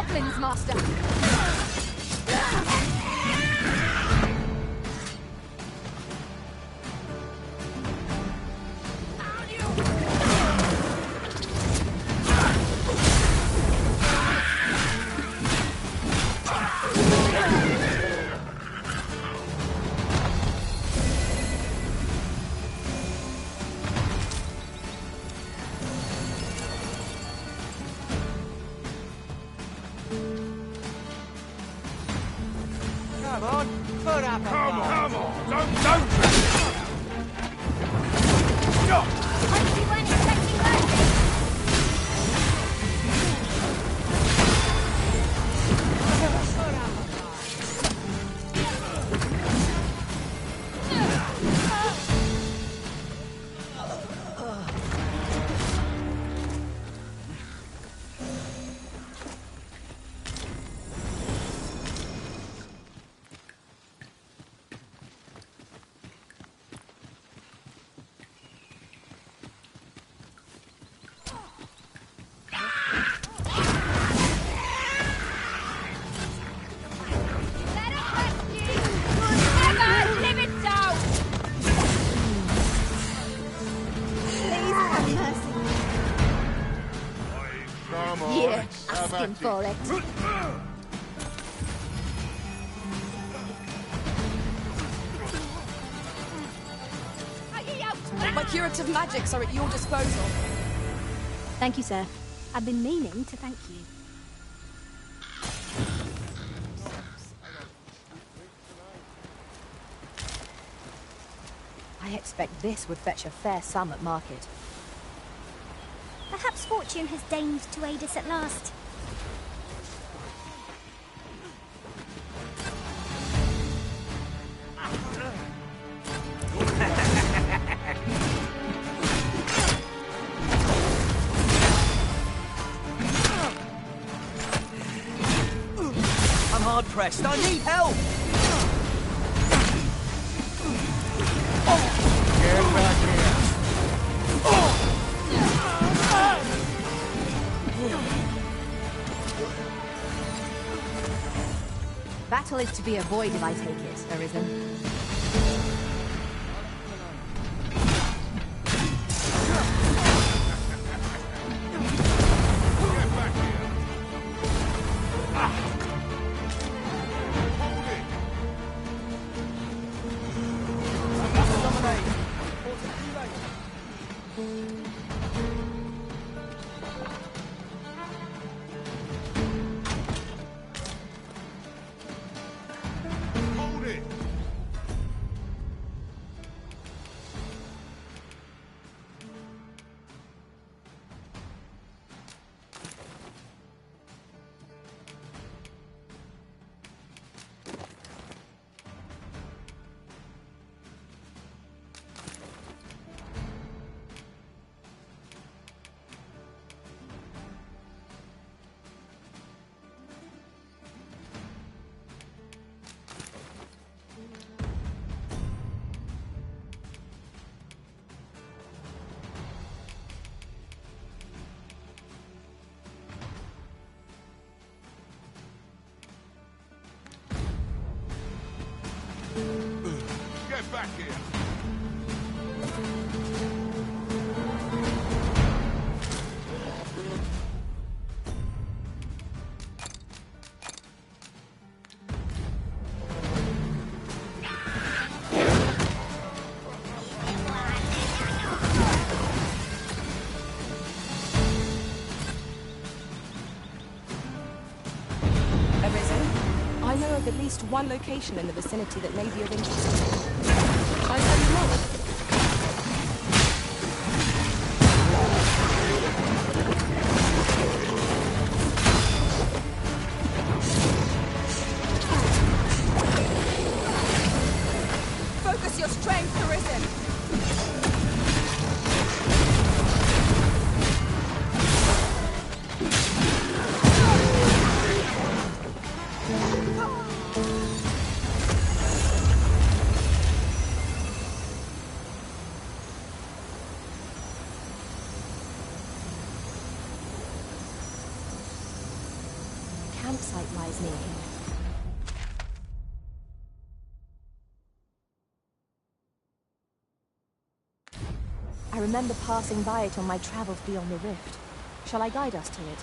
goblins, Master. Come on, put up a Come fight. on! Don't! Hope you weren't expecting that. Put up a fight. Let us rescue! Never live it down! Please have mercy. Come on! Yeah, Have asking at for it. Are ye out? My curative magics are at your disposal. Thank you, sir. I've been meaning to thank you. I expect this would fetch a fair sum at market. Perhaps fortune has deigned to aid us at last. I'm hard pressed. I need help. Get back here! Battle is to be avoided, I take it, Arisen. Get back here! Hold it! Hold it! Get back here! Arisen, I know of at least one location in the vicinity that may be of interest. I tell you more. Focus your strength, Arisen. campsite lies near here. I remember passing by it on my travels beyond the rift. Shall I guide us to it?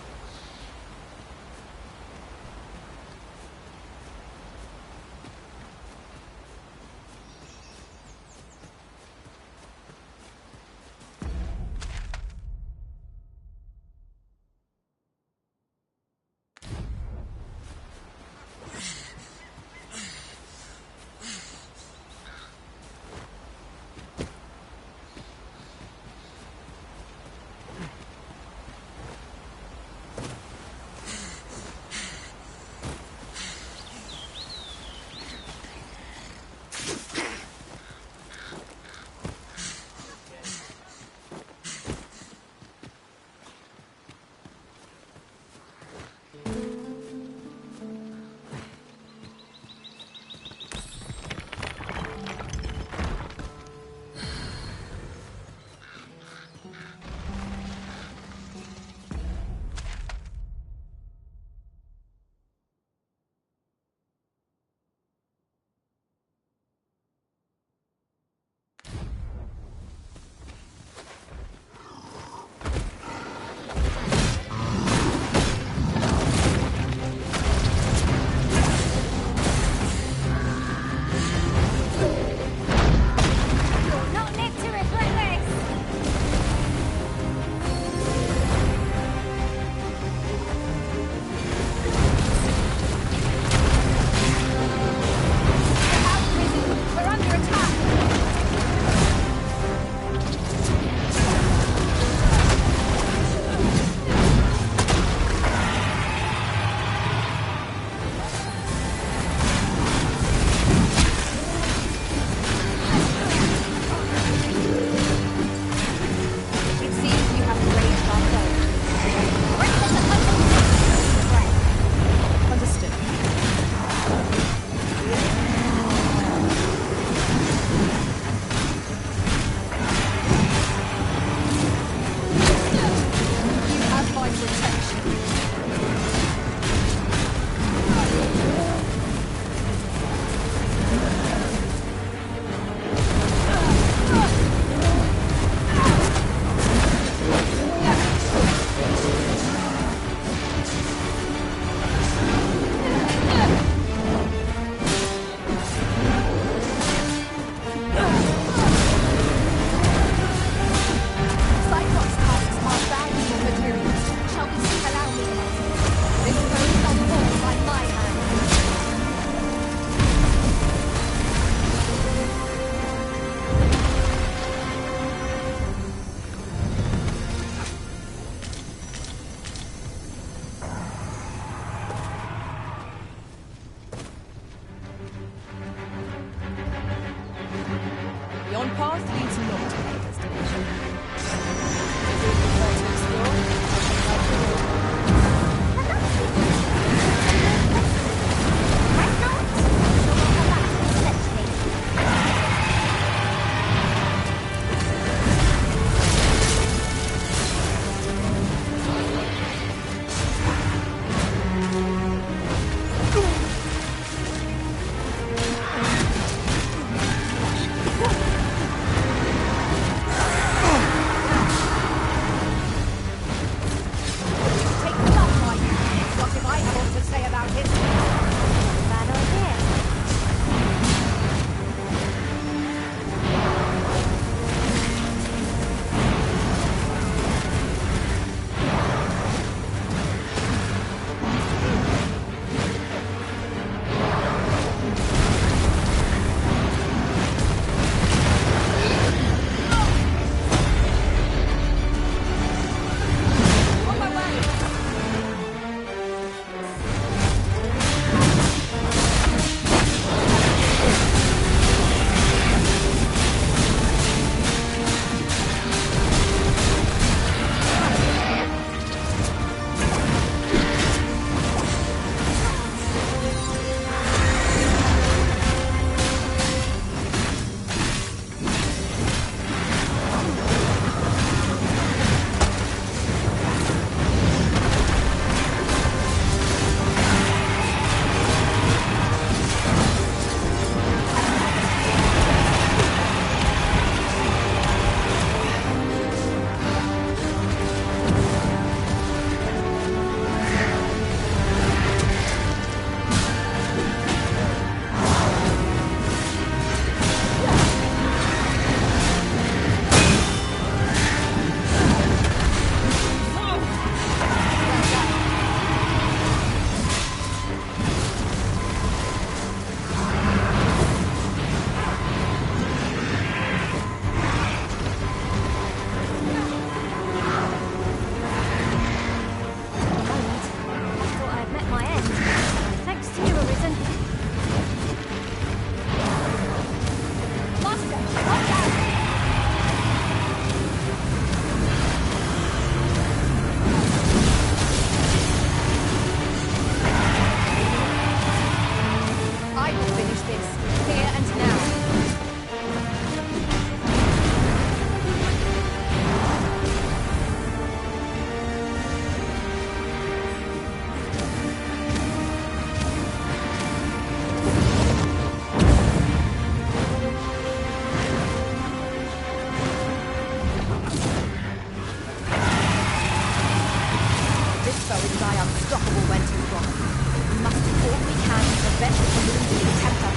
We must do all we can to prevent the losing temper.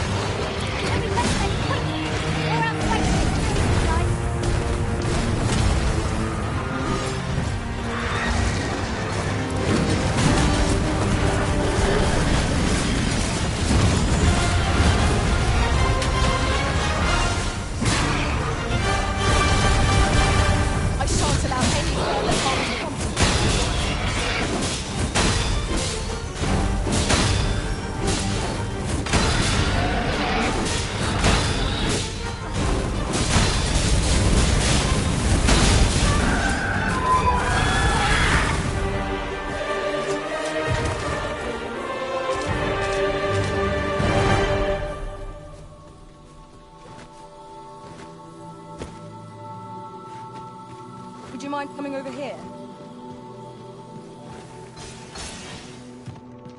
Everybody ready quickly, or else wait for it, guys. I shan't allow anyone that harms the company. Would you mind coming over here?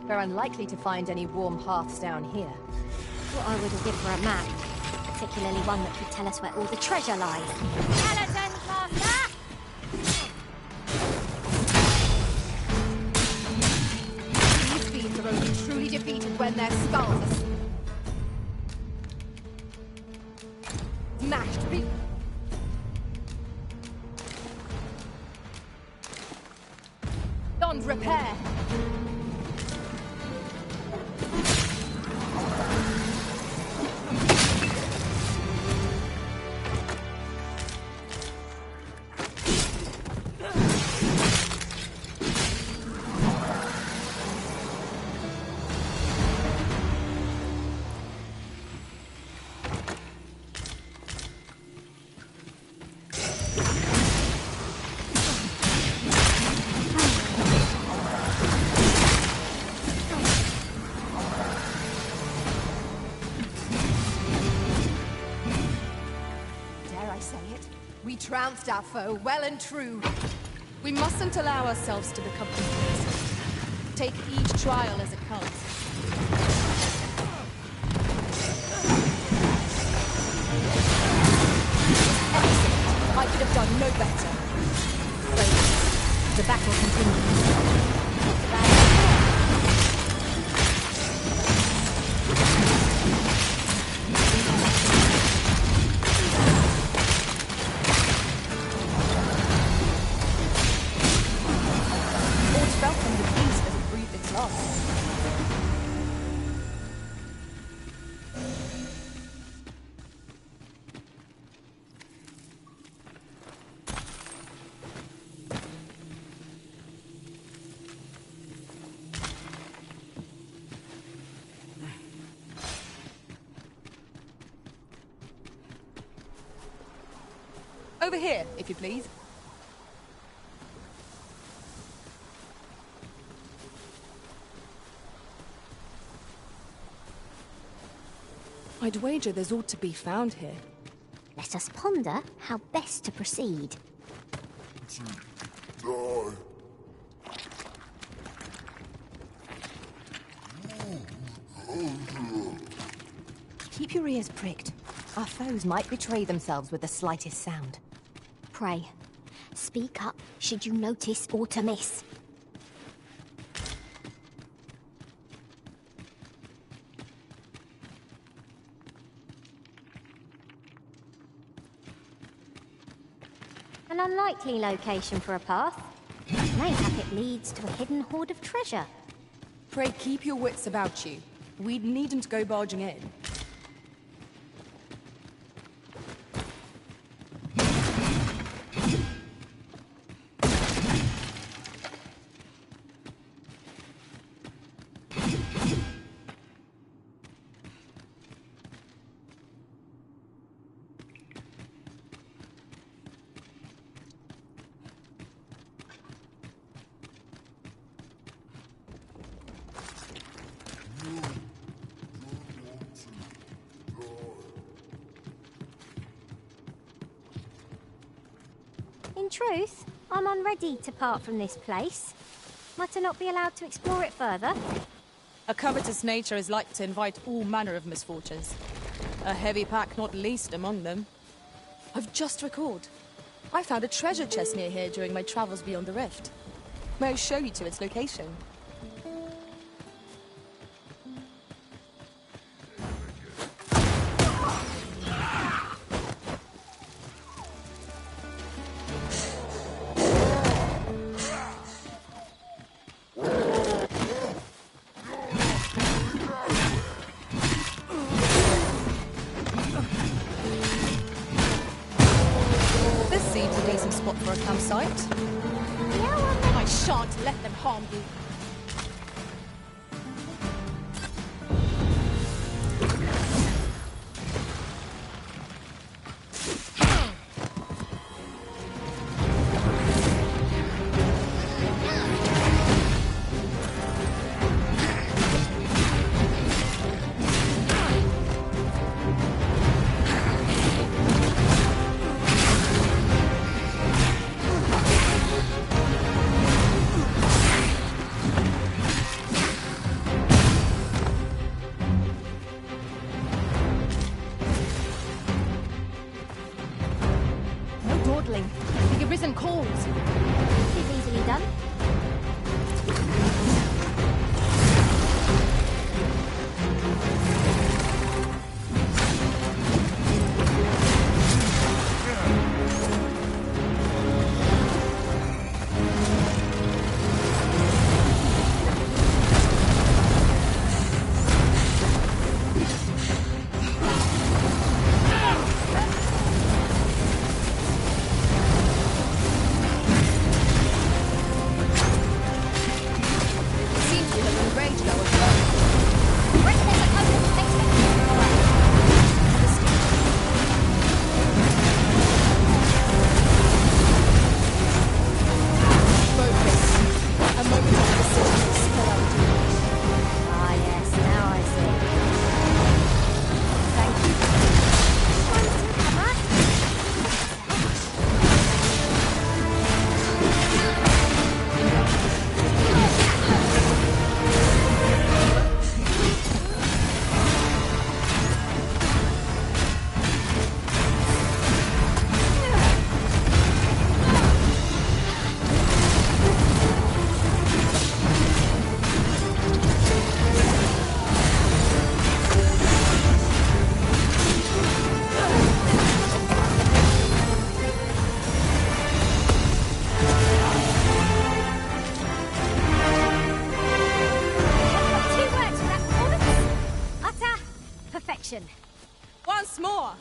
We're unlikely to find any warm hearths down here. What I wouldn't give for a map. Particularly one that could tell us where all the treasure lies. Skeletons, Master! These fiends are only truly defeated when their skulls are smashed. Beyond repair. Dare I say it? We trounced our foe well and true. We mustn't allow ourselves to become complacent. Take each trial as it comes. Excellent. I could have done no better. The battle continues. All's welcome the beast as it breathed its last. Over here, if you please. I'd wager there's aught to be found here. Let us ponder how best to proceed. Keep your ears pricked. Our foes might betray themselves with the slightest sound. Pray, speak up should you notice aught amiss. An unlikely location for a path. Mayhap it leads to a hidden hoard of treasure. Pray keep your wits about you. We needn't go barging in. In truth, I'm unready to part from this place. Might I not be allowed to explore it further? A covetous nature is like to invite all manner of misfortunes. A heavy pack not least among them. I've just recalled. I found a treasure chest near here during my travels beyond the rift. May I show you to its location? I shan't let them harm you. The Arisen calls. Is easily done. Once more!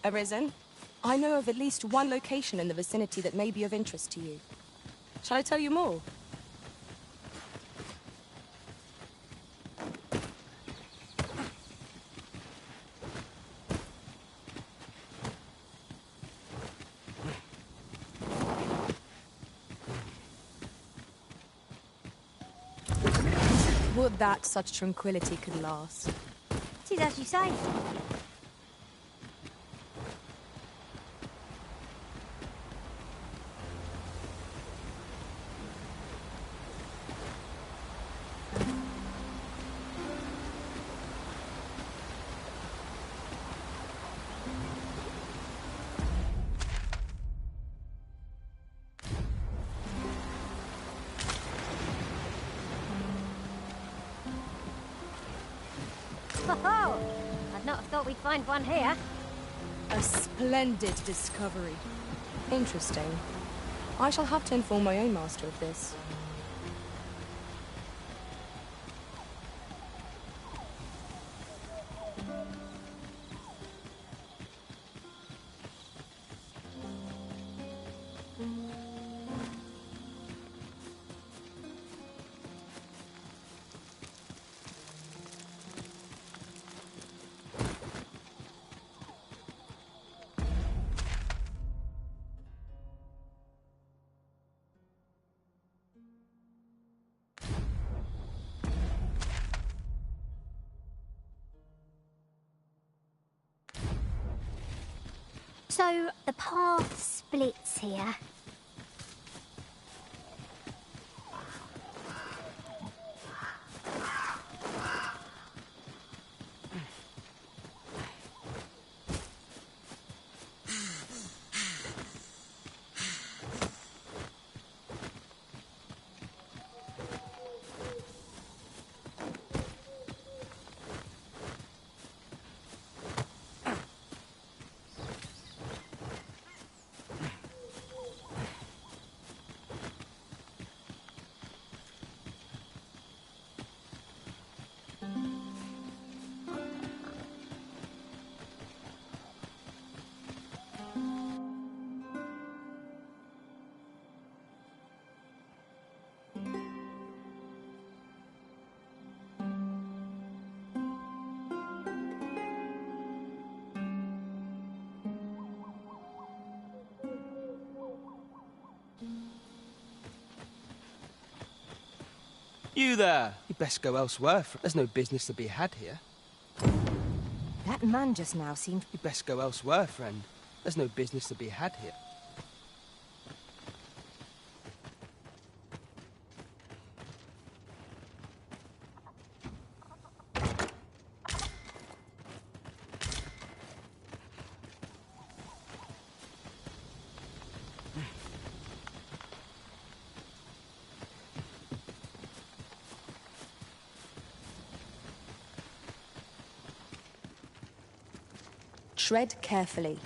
Arisen, I know of at least one location in the vicinity that may be of interest to you. Shall I tell you more? Would that such tranquility could last. It is as you say. Oh, I'd not have thought we'd find one here. A splendid discovery. Interesting. I shall have to inform my own master of this. So, the path splits here. You there! You best go elsewhere. There's no business to be had here. That man just now seemed... You best go elsewhere, friend. There's no business to be had here. Tread carefully.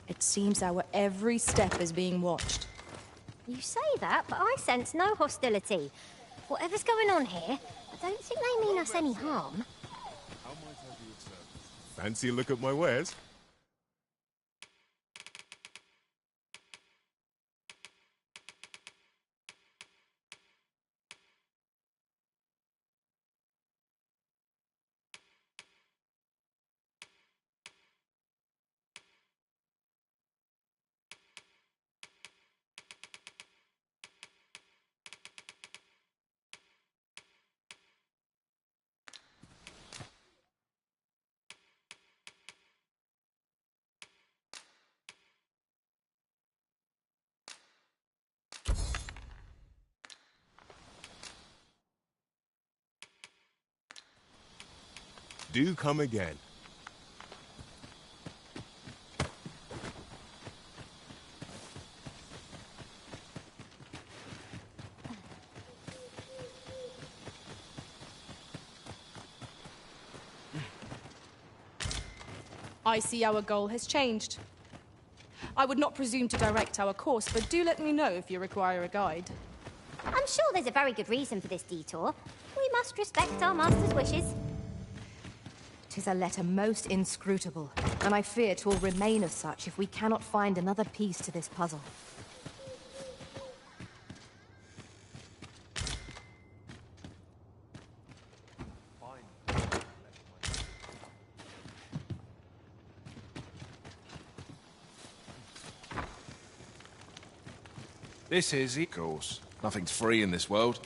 It seems our every step is being watched. You say that, but I sense no hostility. Whatever's going on here, I don't think they mean us any harm. How might I be of service? Fancy a look at my wares? Do come again. I see our goal has changed. I would not presume to direct our course, but do let me know if you require a guide. I'm sure there's a very good reason for this detour. We must respect our master's wishes. 'Tis a letter most inscrutable, and I fear 'twill remain as such if we cannot find another piece to this puzzle. This is it. Of course. Nothing's free in this world.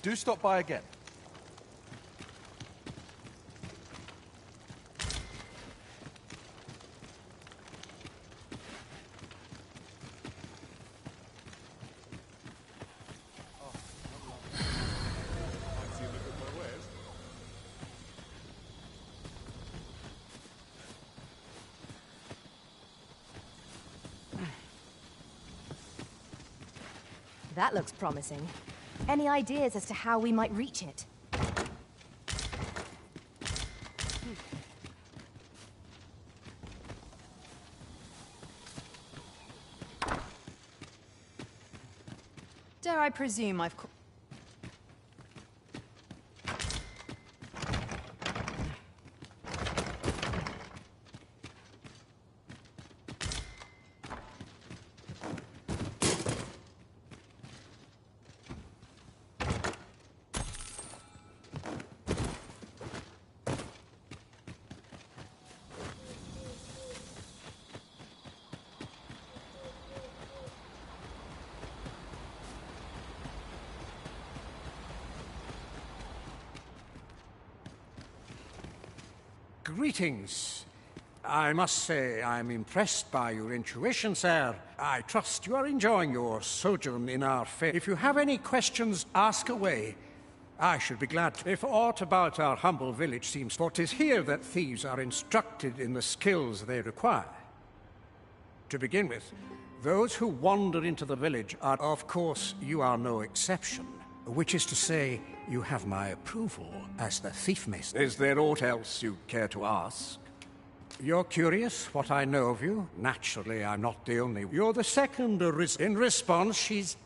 Do stop by again. Fancy a look at my wares? That looks promising. Any ideas as to how we might reach it? Dare I presume I've... Greetings. I must say I'm impressed by your intuition, sir. I trust you are enjoying your sojourn in our fair. If you have any questions, ask away. I should be glad to. If aught about our humble village seems, for 'tis here that thieves are instructed in the skills they require. To begin with, those who wander into the village are, of course, you are no exception. Which is to say, you have my approval as the thief master. Is there aught else you care to ask? You're curious what I know of you? Naturally, I'm not the only. You're the second in response, she's...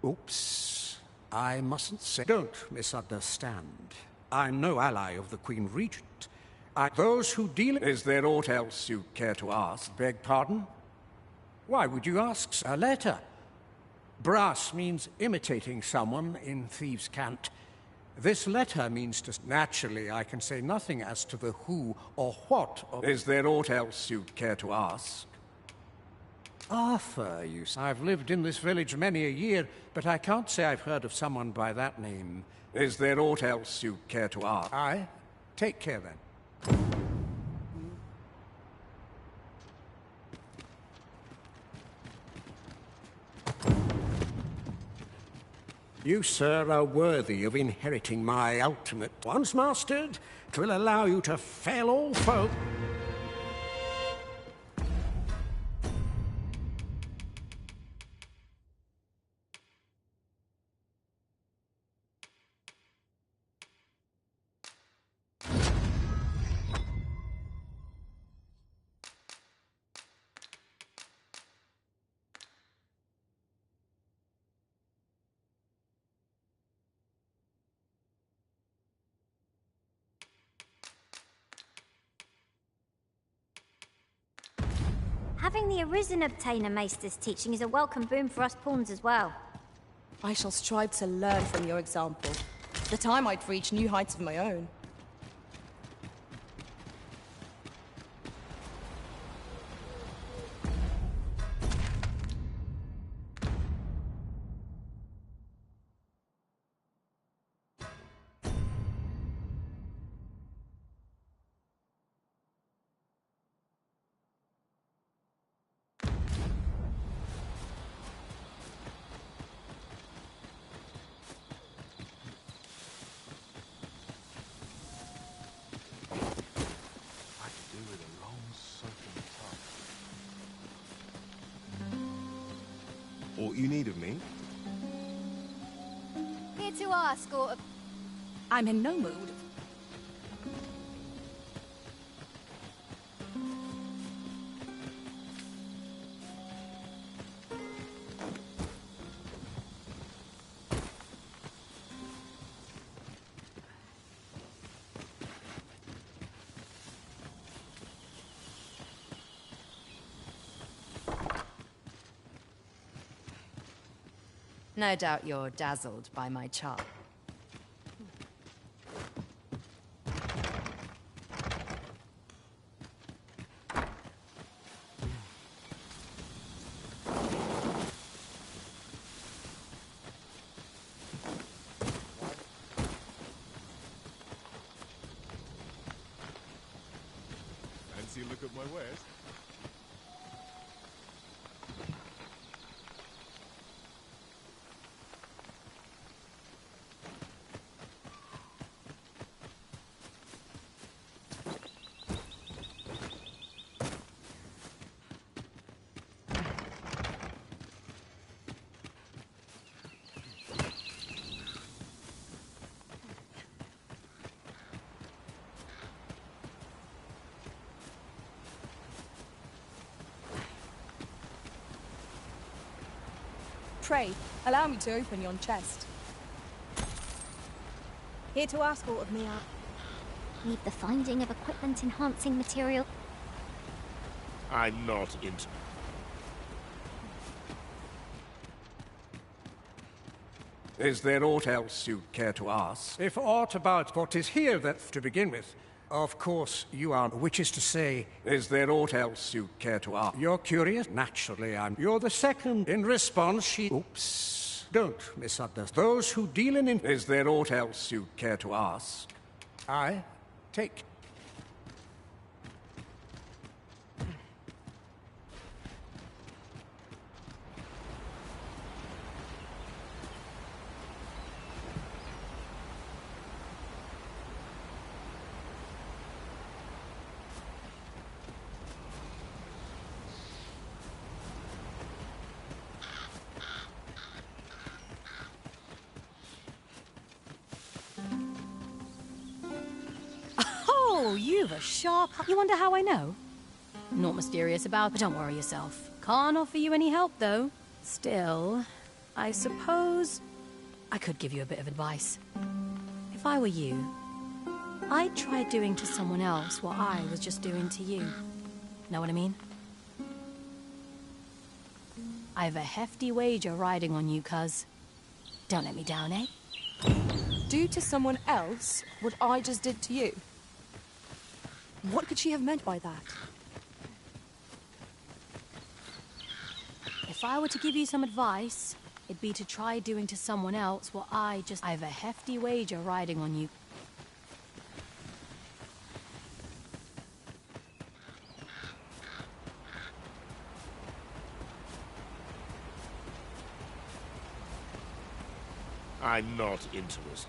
Oops. I mustn't say... Don't misunderstand. I'm no ally of the Queen Regent. Those who deal... Is there aught else you care to ask? Beg pardon? Why would you ask? A letter. Brass means imitating someone in thieves' cant. This letter means to... Naturally, I can say nothing as to the who or what of... Is there aught else you care to ask? Arthur, you say. I've lived in this village many a year, but I can't say I've heard of someone by that name. Is there aught else you care to ask? Aye. Take care, then. You, sir, are worthy of inheriting my ultimate. Once mastered, 'twill allow you to fell all foe. Having the Arisen obtain a Maester's teaching is a welcome boon for us pawns as well. I shall strive to learn from your example. The time I'd reach new heights of my own. Aught you need of me? Here to ask, or... I'm in no mood. No doubt you're dazzled by my charm. Fancy a look at my wares? Pray, allow me to open yon chest. Here to ask aught of me are... Need the finding of equipment enhancing material. I'm not into... Is there aught else you care to ask? If aught about what is here that, to begin with, of course you are, which is to say, is there aught else you care to ask? You're curious? Naturally, I'm... You're the second in response, she... Oops. don't misunderstand. Those who deal in... Is there aught else you care to ask? I take... Oh, you've a sharp... You wonder how I know? Not mysterious about it, but don't worry yourself. Can't offer you any help, though. Still, I suppose I could give you a bit of advice. If I were you, I'd try doing to someone else what I was just doing to you. Know what I mean? I've a hefty wager riding on you, cuz. Don't let me down, eh? Do to someone else what I just did to you. What could she have meant by that? If I were to give you some advice, it'd be to try doing to someone else what I've a hefty wager riding on you. I'm not interested.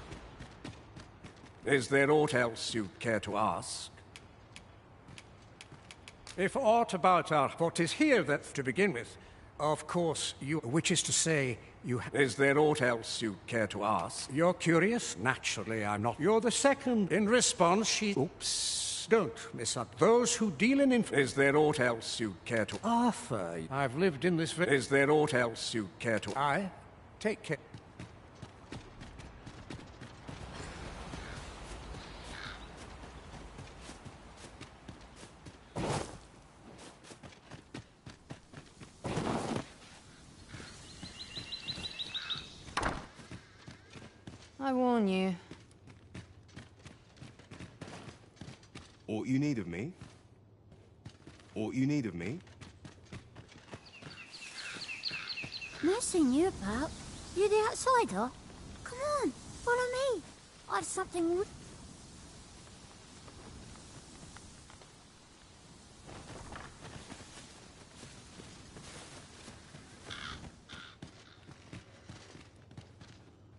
Is there aught else you care to ask? If aught about what is here that, to begin with, of course, which is to say, Is there aught else you care to ask? You're curious? Naturally, I'm not. You're the second. In response, she... Oops. Don't miss up. Those who deal in... Is there aught else you care to... Arthur, I've lived in this... Is there aught else you care to... I take care... I warn you. Aught you need of me? Aught you need of me? Messing you about? You the outsider? Come on, follow me. I've something...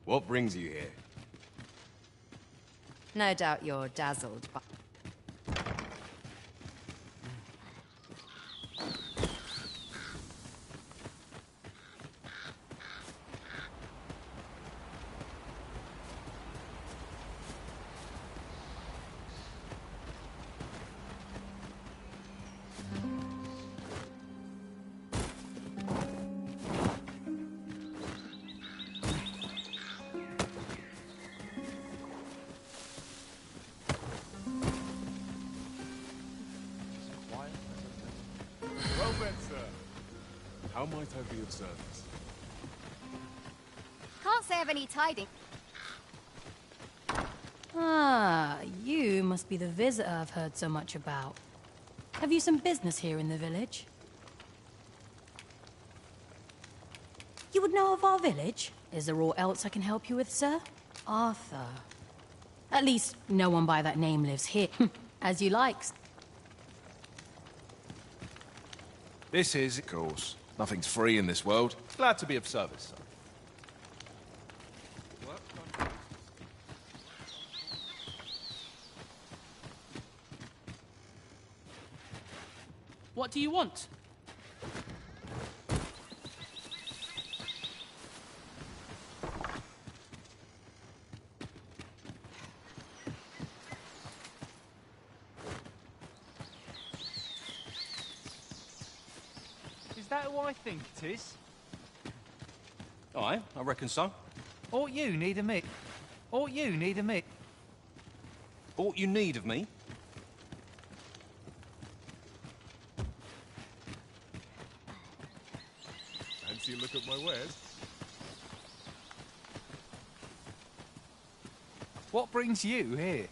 What brings you here? No doubt you're dazzled by... Well met, sir. How might I be of service? Can't say I've any tidings. Ah, you must be the visitor I've heard so much about. Have you some business here in the village? You would know of our village? Is there aught else I can help you with, sir? Arthur. At least, no one by that name lives here. As you like. This is, of course. Nothing's free in this world. Glad to be of service, sir. What do you want? Is that who I think it is? Aye, I reckon so. Ought you need a mitt? Ought you need a mitt? Aught you need of me? Fancy a look at my wares? What brings you here?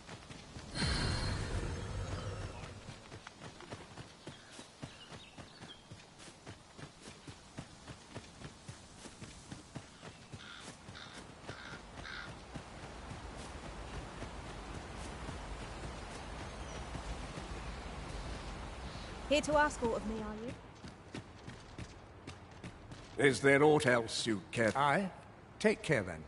Here to ask aught of me, are you? Is there aught else you care? Aye. Take care then.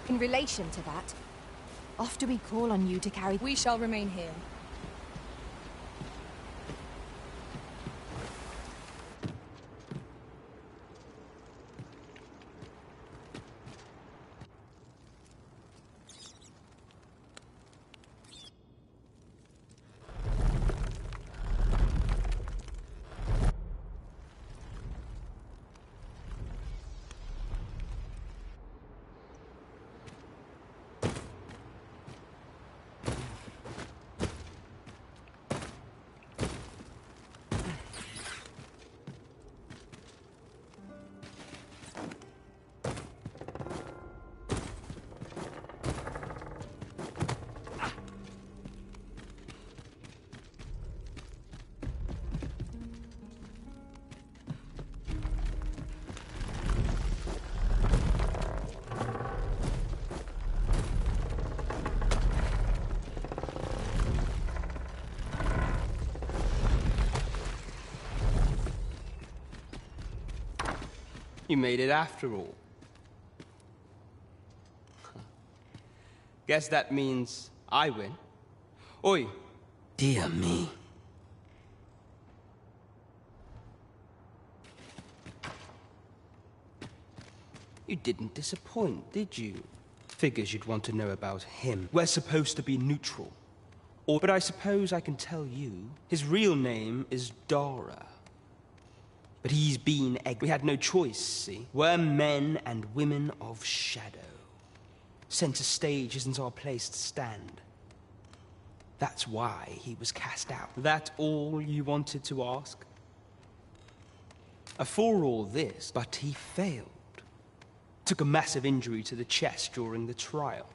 In relation to that, after we call on you to carry... We shall remain here. You made it after all. Guess that means I win. Oi. Dear me. You didn't disappoint, did you? Figures you'd want to know about him. We're supposed to be neutral. But I suppose I can tell you, his real name is Dara. But he's been egg. We had no choice, see? We're men and women of shadow. Center stage isn't our place to stand. That's why he was cast out. That all you wanted to ask? For all this, but he failed. took a massive injury to the chest during the trial.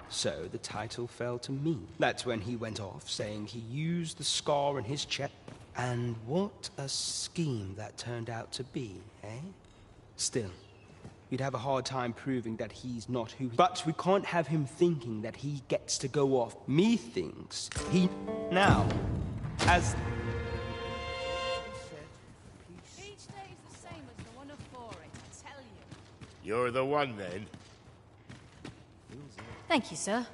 So the title fell to me. That's when he went off, saying he used the scar in his chest. And what a scheme that turned out to be, eh? Still, you'd have a hard time proving that he's not who he... But we can't have him thinking that he gets to go off. Methinks he... Now, as... Each day is the same as the one before it, I tell you. You're the one, then. Thank you, sir.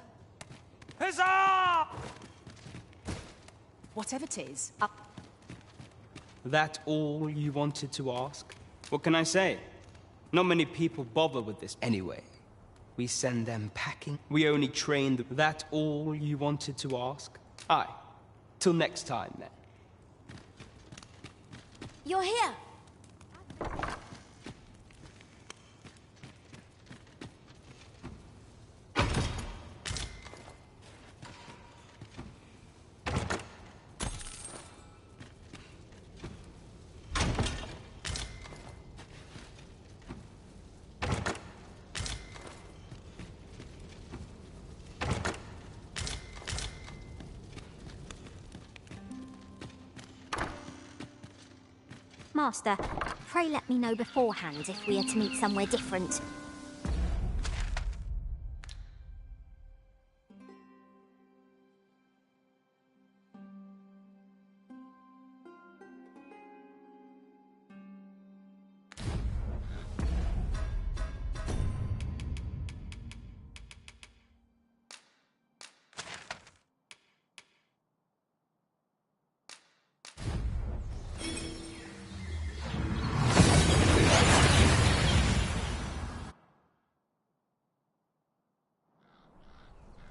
Huzzah! Whatever it is, That all you wanted to ask? What can I say? Not many people bother with this anyway. We send them packing. We only train them. That all you wanted to ask? Aye. Till next time, then. you're here. Master, pray let me know beforehand if we are to meet somewhere different.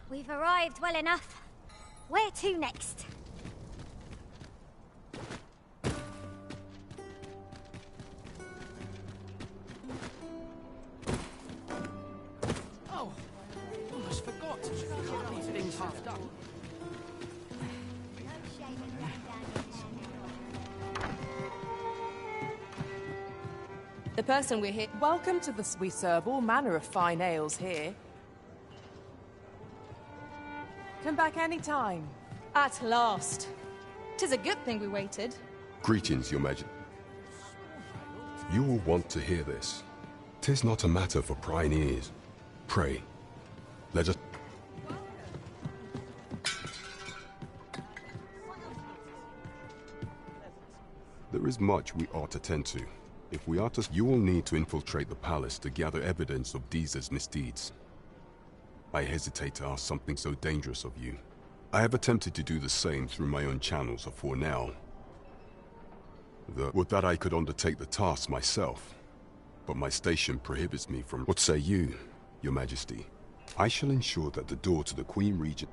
We've arrived well enough. Where to next? Oh, almost forgot. Can't leave things half done. The person we're here... Welcome to the... We serve all manner of fine ales here. Come back any time. At last. 'Tis a good thing we waited. Greetings, Your Majesty. You will want to hear this. 'Tis not a matter for prying ears. Pray, let us... There is much we ought to tend to. If we are to... You will need to infiltrate the palace to gather evidence of Deezer's misdeeds. I hesitate to ask something so dangerous of you. I have attempted to do the same through my own channels for now. Would that I could undertake the task myself, but my station prohibits me from... What say you, Your Majesty? I shall ensure that the door to the Queen Regent...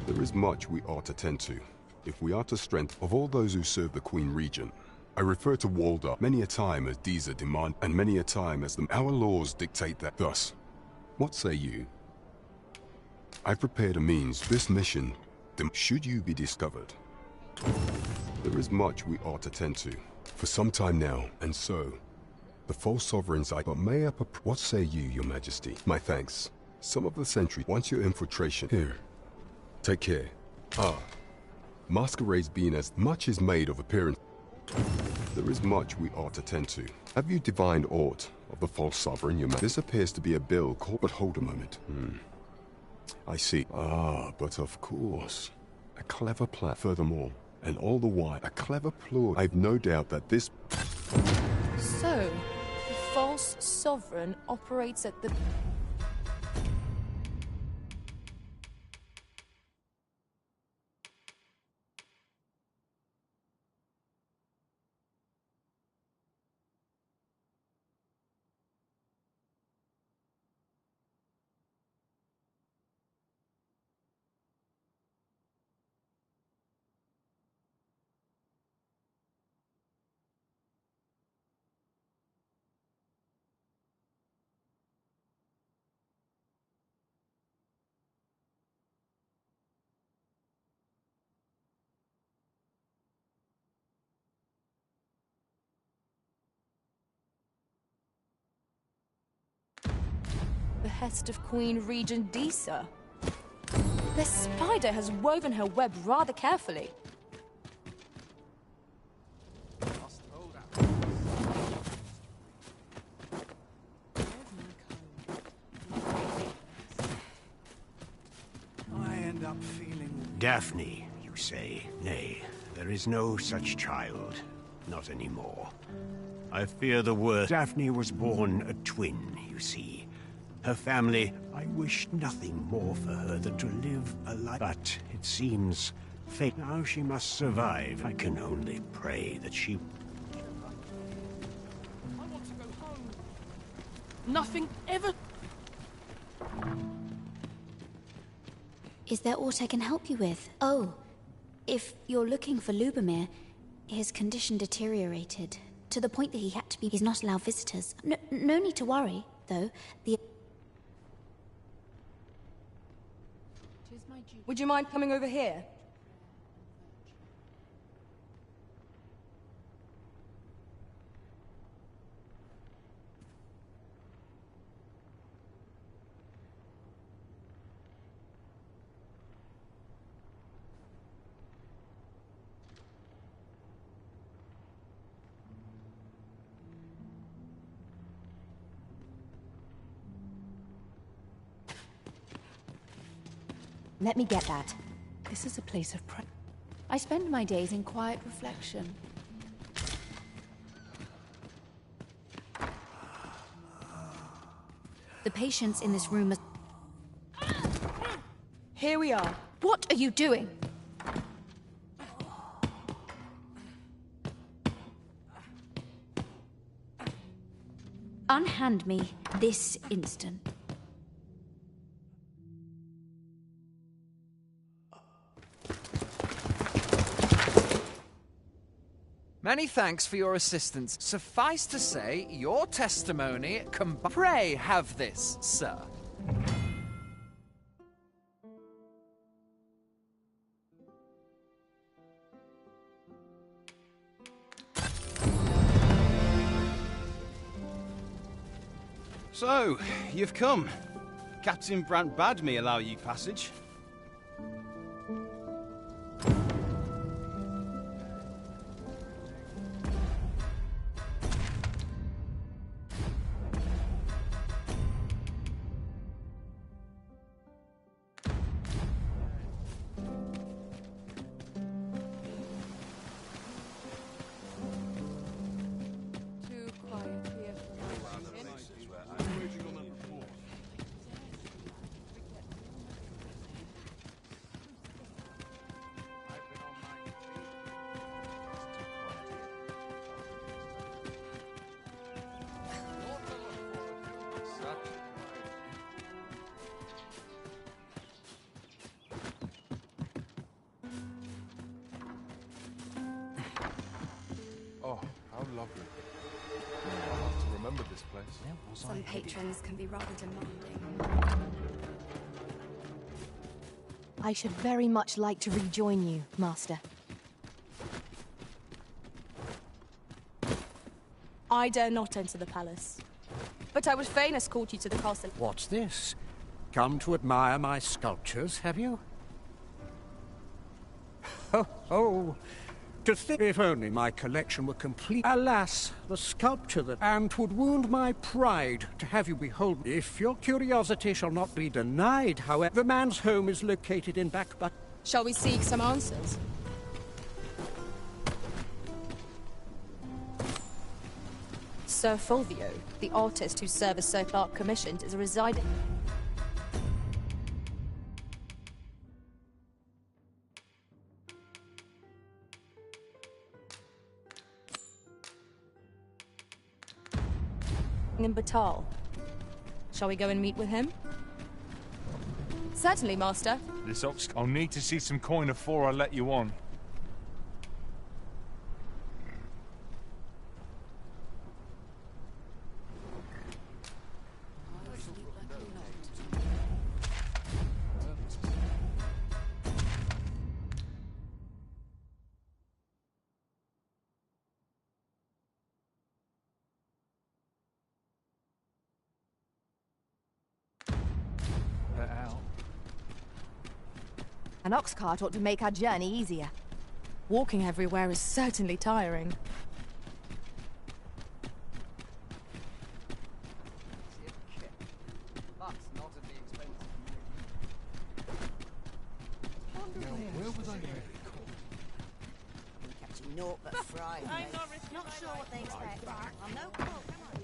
There is much we ought to tend to. If we are to strengthen of all those who serve the Queen Regent, I refer to Walder many a time as Deezer demand, and many a time as our laws dictate that. Thus, what say you? I've prepared a means. This mission, should you be discovered, there is much we ought to tend to. For some time now, and so, the false sovereigns but may up... What say you, Your Majesty? My thanks. Some of the sentry wants your infiltration. Here, take care. Masquerades being as much is made of appearance. There is much we ought to tend to. Have you divined aught of the false sovereign, Your Majesty? This appears to be a bill called... But hold a moment. I see. But of course. A clever plan. Furthermore, and all the while, a clever ploy. I've no doubt that this... So, the false sovereign operates at the... behest of Queen Regent Disa. The spider has woven her web rather carefully. I end up feeling... Daphne, you say? Nay, there is no such child. Not anymore. I fear the worst. Daphne was born a twin, you see. Her family, I wish nothing more for her than to live a life. But it seems fate. Now she must survive. I can only pray that she... I want to go home. Nothing ever... Is there aught I can help you with? Oh, if you're looking for Lubomir, his condition deteriorated to the point that he had to be... He's not allowed visitors. No need to worry, though. Would you mind coming over here? Let me get that. This is a place of prayer. I spend my days in quiet reflection. The patients in this room are... Here we are. What are you doing? Unhand me this instant. Many thanks for your assistance. Suffice to say, your testimony Pray have this, sir. So, you've come. Captain Brant bade me allow you passage. Oh, how lovely. I'll have to remember this place. Some patrons can be rather demanding. I should very much like to rejoin you, Master. I dare not enter the palace. But I would fain escort you to the castle. What's this? Come to admire my sculptures, have you? Oh, to think if only my collection were complete. Alas, the sculpture that... And 'twould wound my pride to have you behold. If your curiosity shall not be denied, however, the man's home is located in back but... Shall we seek some answers? Sir Fulvio, the artist whose service Sir Clark commissioned, is residing... in Batal. Shall we go and meet with him? Certainly, Master. This ox... I'll need to see some coin before I let you on. An ox cart ought to make our journey easier. Walking everywhere is certainly tiring. Naught but fry. Not sure what they expect. I'm no cook, am I?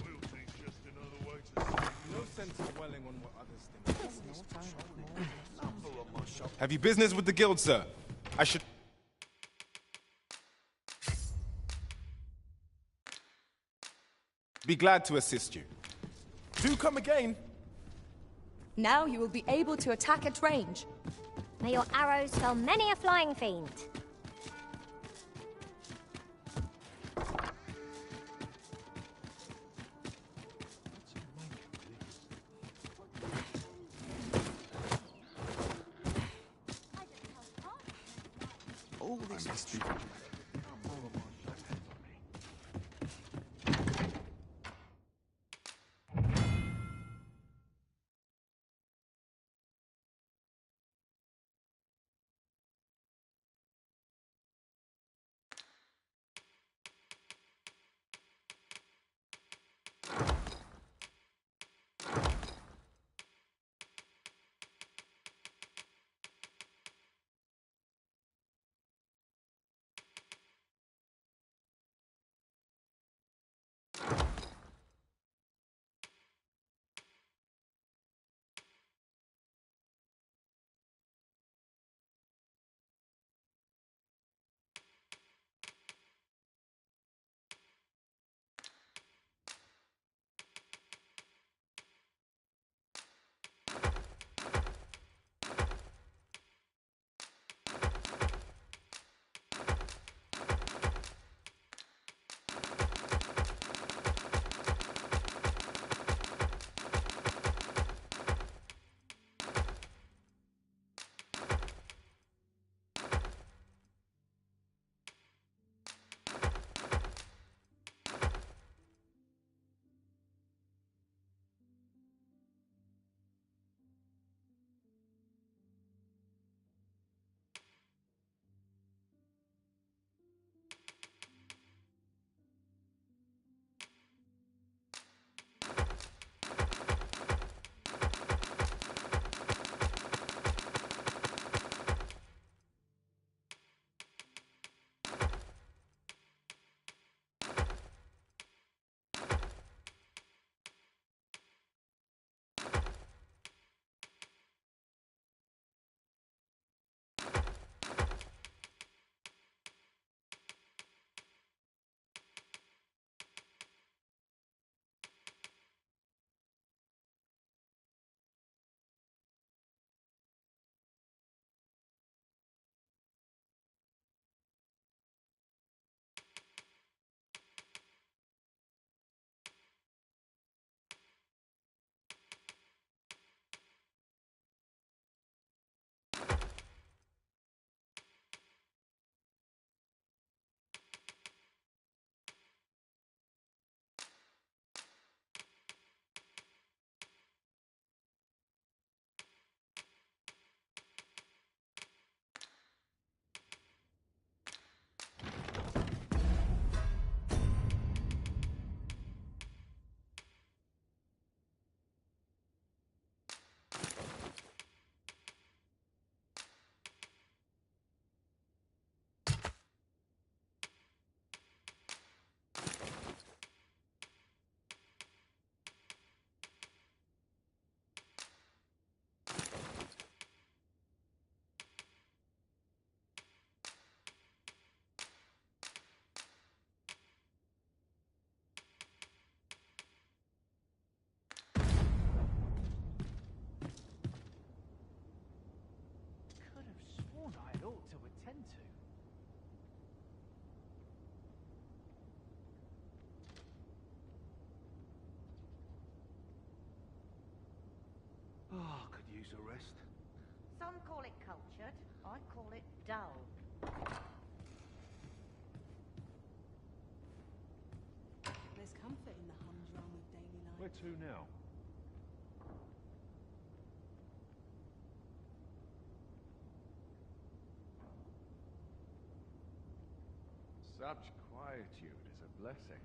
Loyalty's just another way to say no sense dwelling on what others think. Have you business with the guild, sir? I should... be glad to assist you. Do come again. Now you will be able to attack at range. May your arrows fell many a flying fiend. All this must be... Oh, could use a rest. Some call it cultured, I call it dull. There's comfort in the humdrum of daily life. Where to now? Such quietude is a blessing.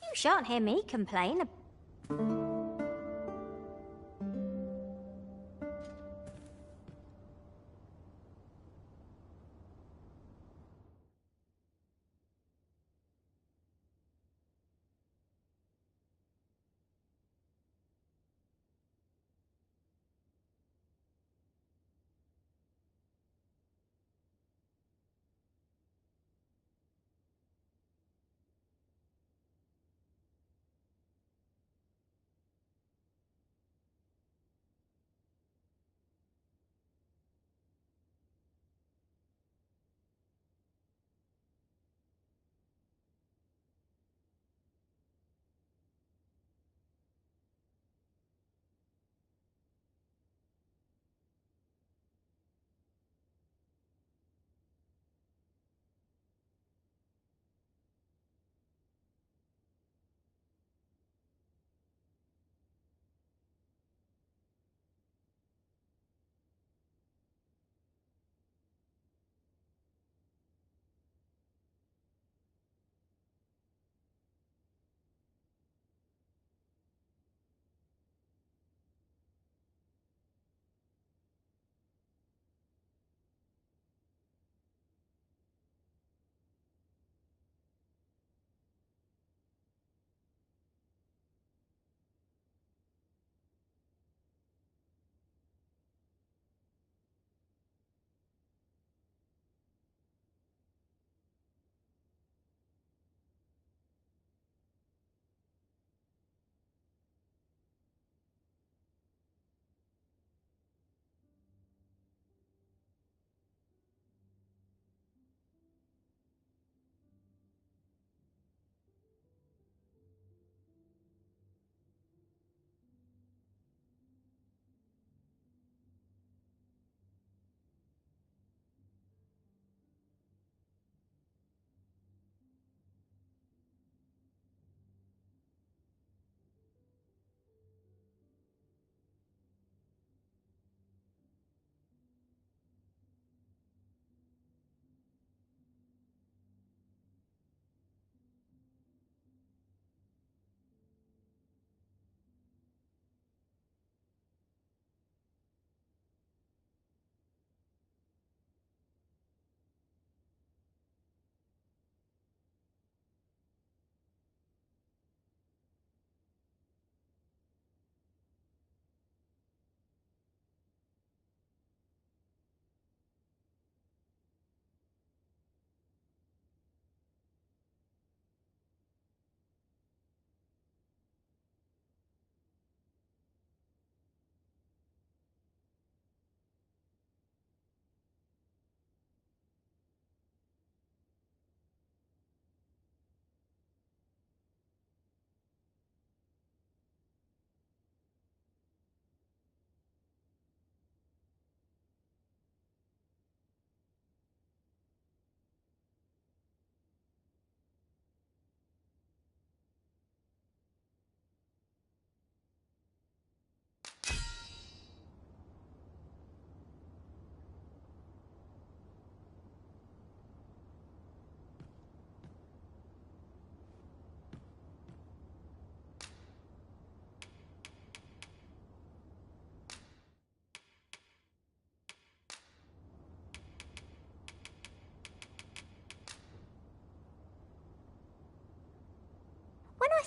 You shan't hear me complain.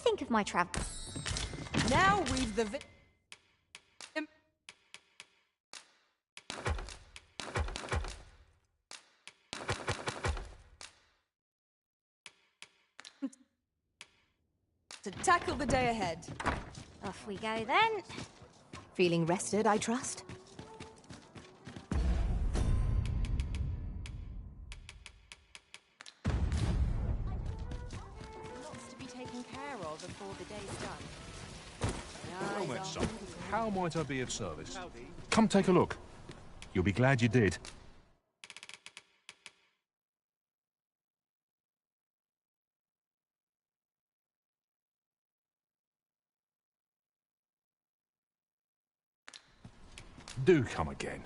think of my travel? Now we've the to tackle the day ahead. Off we go then. Feeling rested, I trust? Lots to be taken care of before the day's done. Well met, son. How might I be of service? Come take a look. You'll be glad you did. Do come again.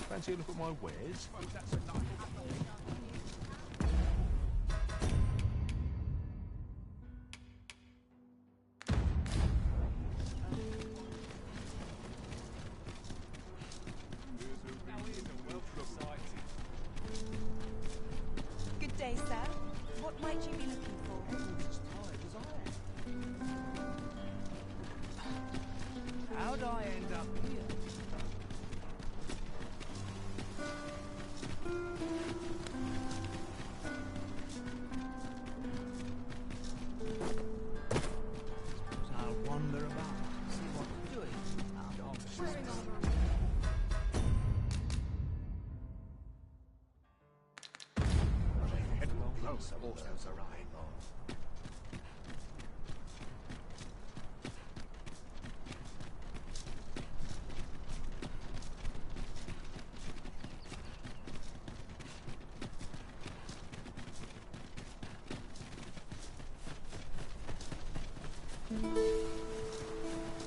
Fancy a look at my wares? Good day, sir. What might you be looking for? How'd I end up here? Suppose I'll wander about, see what we're doing. Head along close, horses arrive.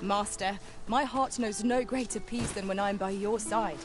Master, my heart knows no greater peace than when I'm by your side.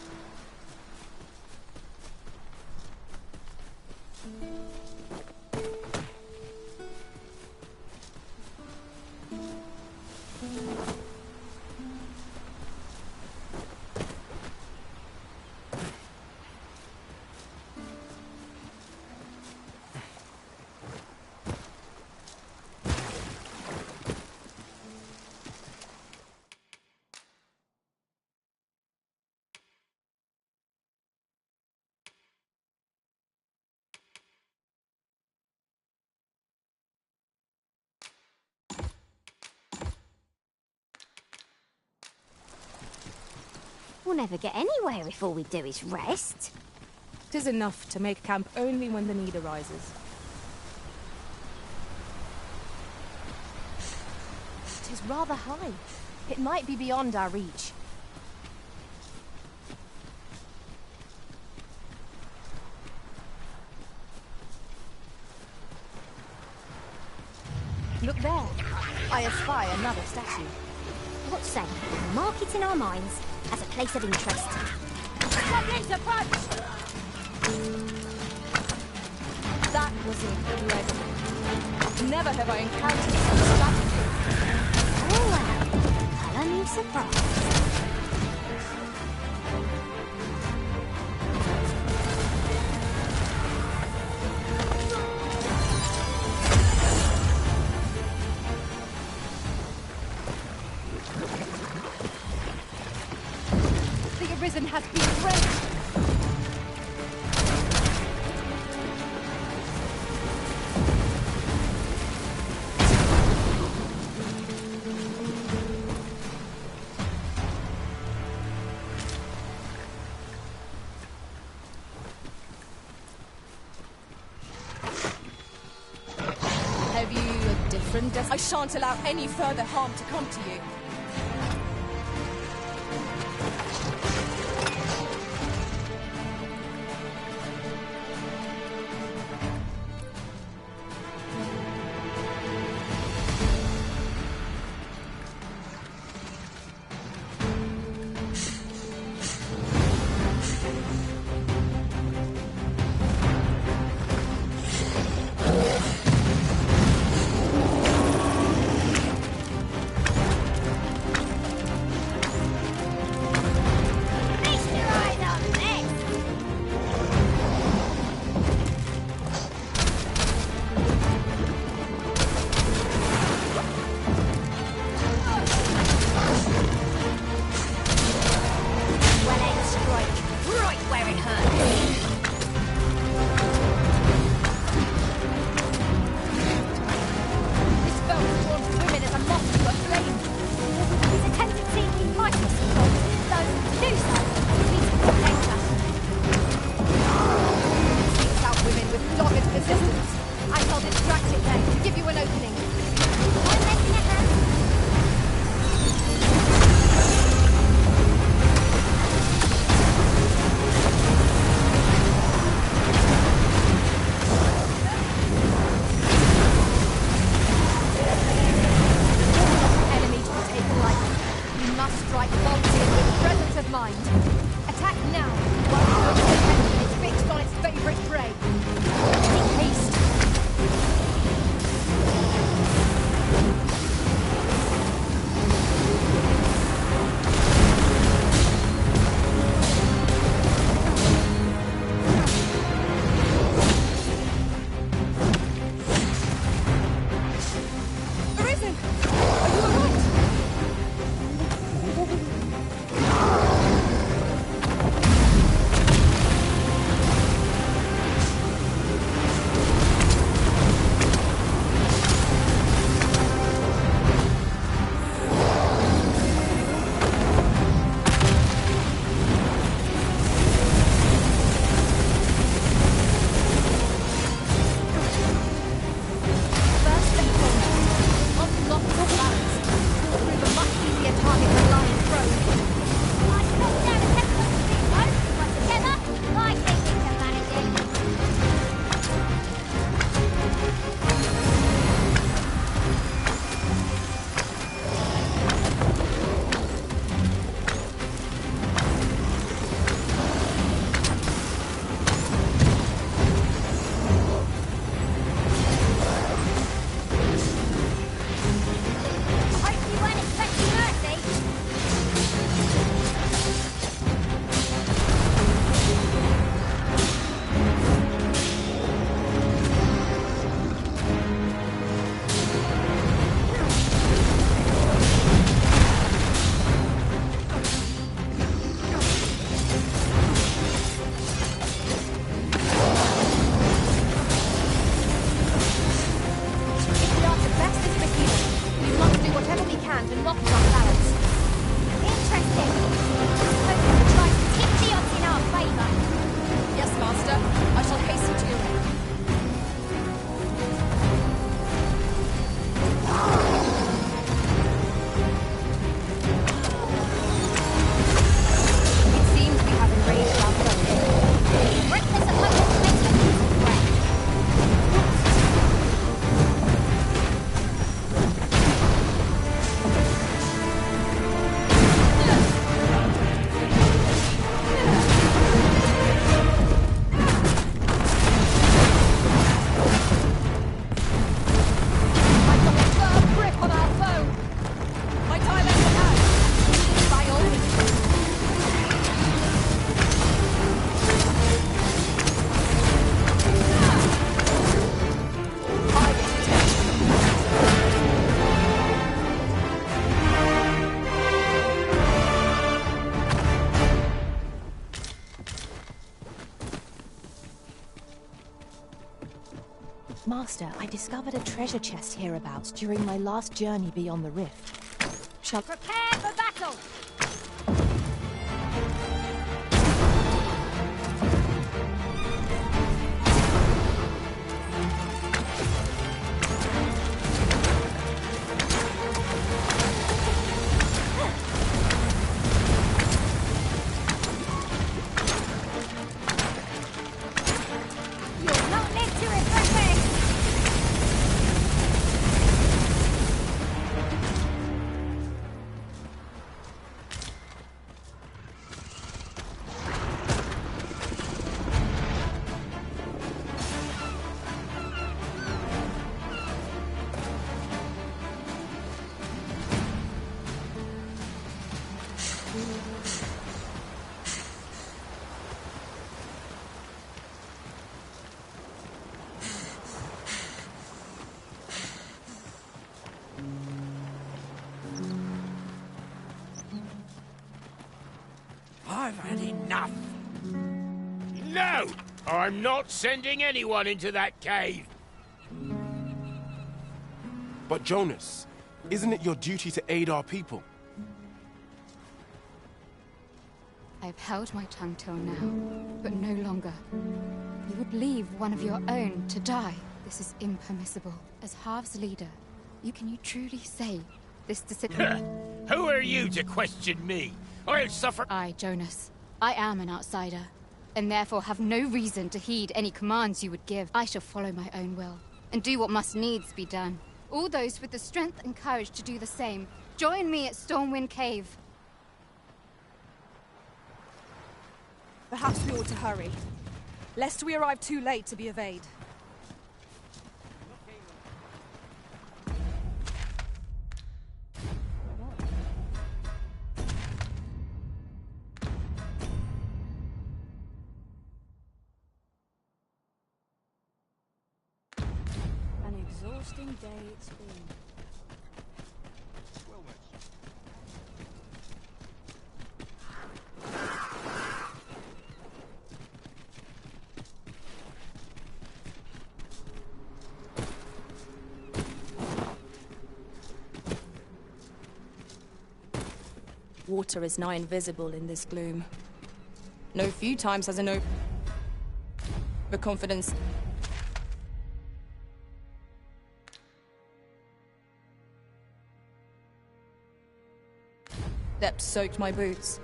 We'll never get anywhere if all we do is rest. 'Tis enough to make camp only when the need arises. 'Tis rather high. It might be beyond our reach. Look there. I espy another statue. What say? Mark it in our minds as a place of interest. Goblins approach! That was incredible. Never have I encountered such statue. Oh well, colour me surprised. The Arisen has been rent! Have you a different I shan't allow any further harm to come to you. Master, I discovered a treasure chest hereabouts during my last journey beyond the rift. Prepare for battle! You'll not live to regret it! I've had enough. No! I'm not sending anyone into that cave. But Jonas, isn't it your duty to aid our people? I've held my tongue till now, but no longer. You would leave one of your own to die. This is impermissible. As Half's leader, can you truly say this decision? Who are you to question me? I'll suffer. I, Jonas. I am an outsider, and therefore have no reason to heed any commands you would give. I shall follow my own will, and do what must needs be done. All those with the strength and courage to do the same, join me at Stormwind Cave. Perhaps we ought to hurry, lest we arrive too late to be evaded. An exhausting day it's been. Water is nigh invisible in this gloom. No few times has the confidence. Depth soaked my boots.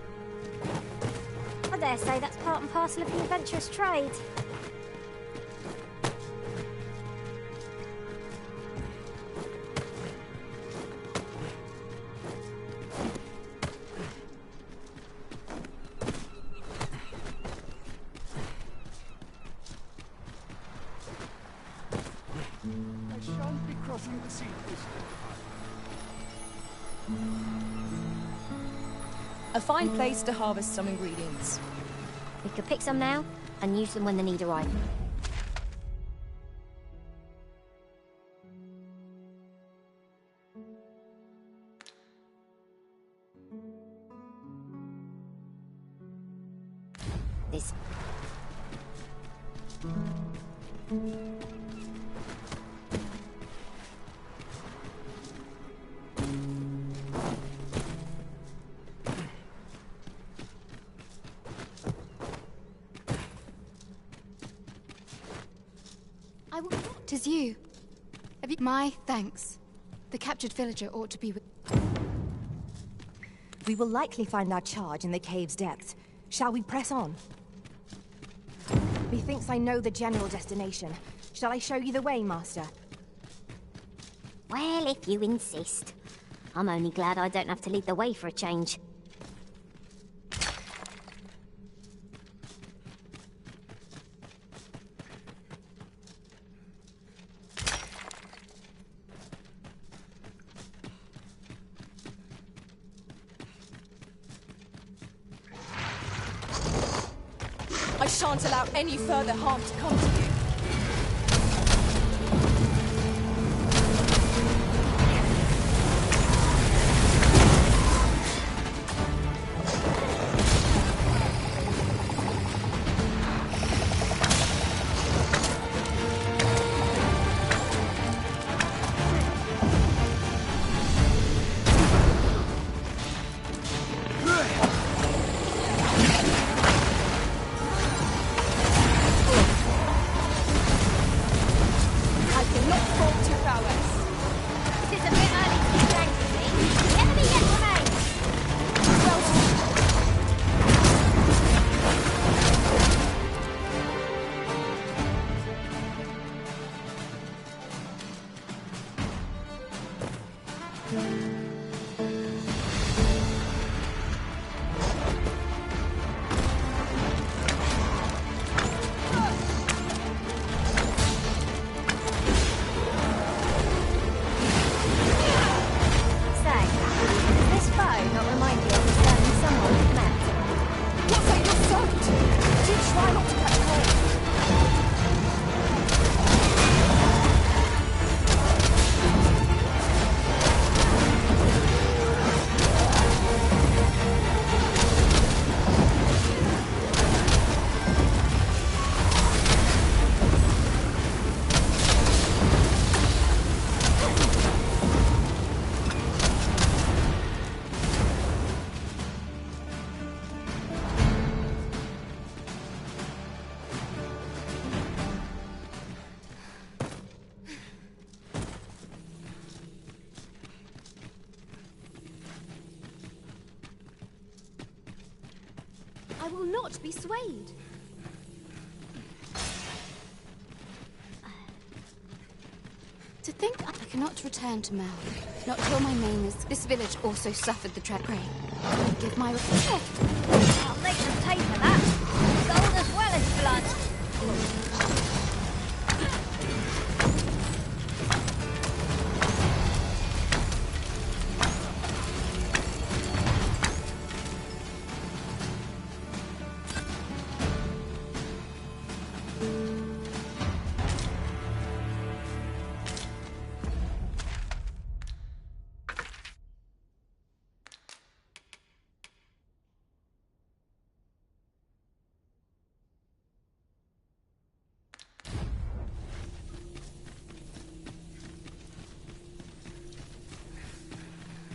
I dare say that's part and parcel of the adventurous trade. I shan't be crossing the sea this A fine place to harvest some ingredients. We could pick some now and use them when the need arises. This. I will. Tis you. Have you? My thanks. The captured villager ought to be with. We will likely find our charge in the cave's depths. Shall we press on? Methinks I know the general destination. Shall I show you the way, Master? Well, if you insist. I'm only glad I don't have to lead the way for a change. I shan't allow any further harm to come to you. not be swayed. To think I cannot return to Mel. Not till my name is... This village also suffered the tragedy. Give my... I'll make them pay for that. Gold as well as blood.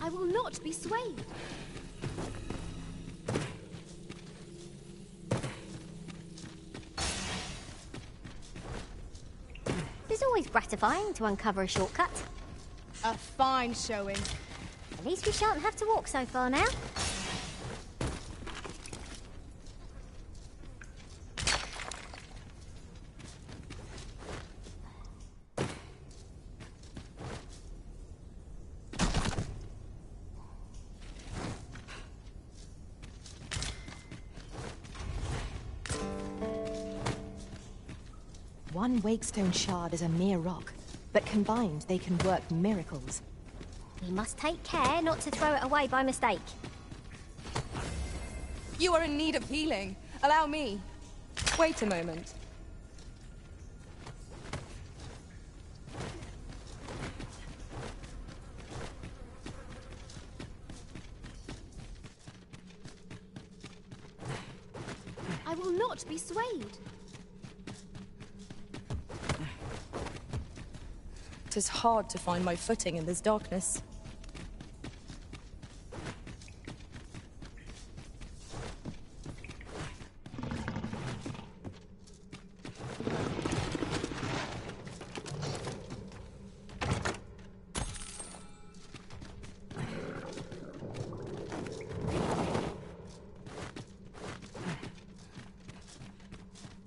I will not be swayed. It's always gratifying to uncover a shortcut. A fine showing. At least we shan't have to walk so far now. One Wakestone shard is a mere rock, but combined they can work miracles. We must take care not to throw it away by mistake. You are in need of healing. Allow me. Wait a moment. I will not be swayed. 'Tis hard to find my footing in this darkness.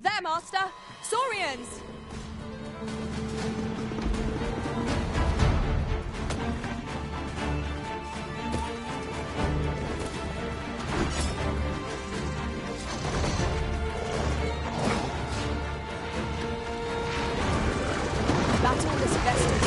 There, Master! Saurians! Battle is vested.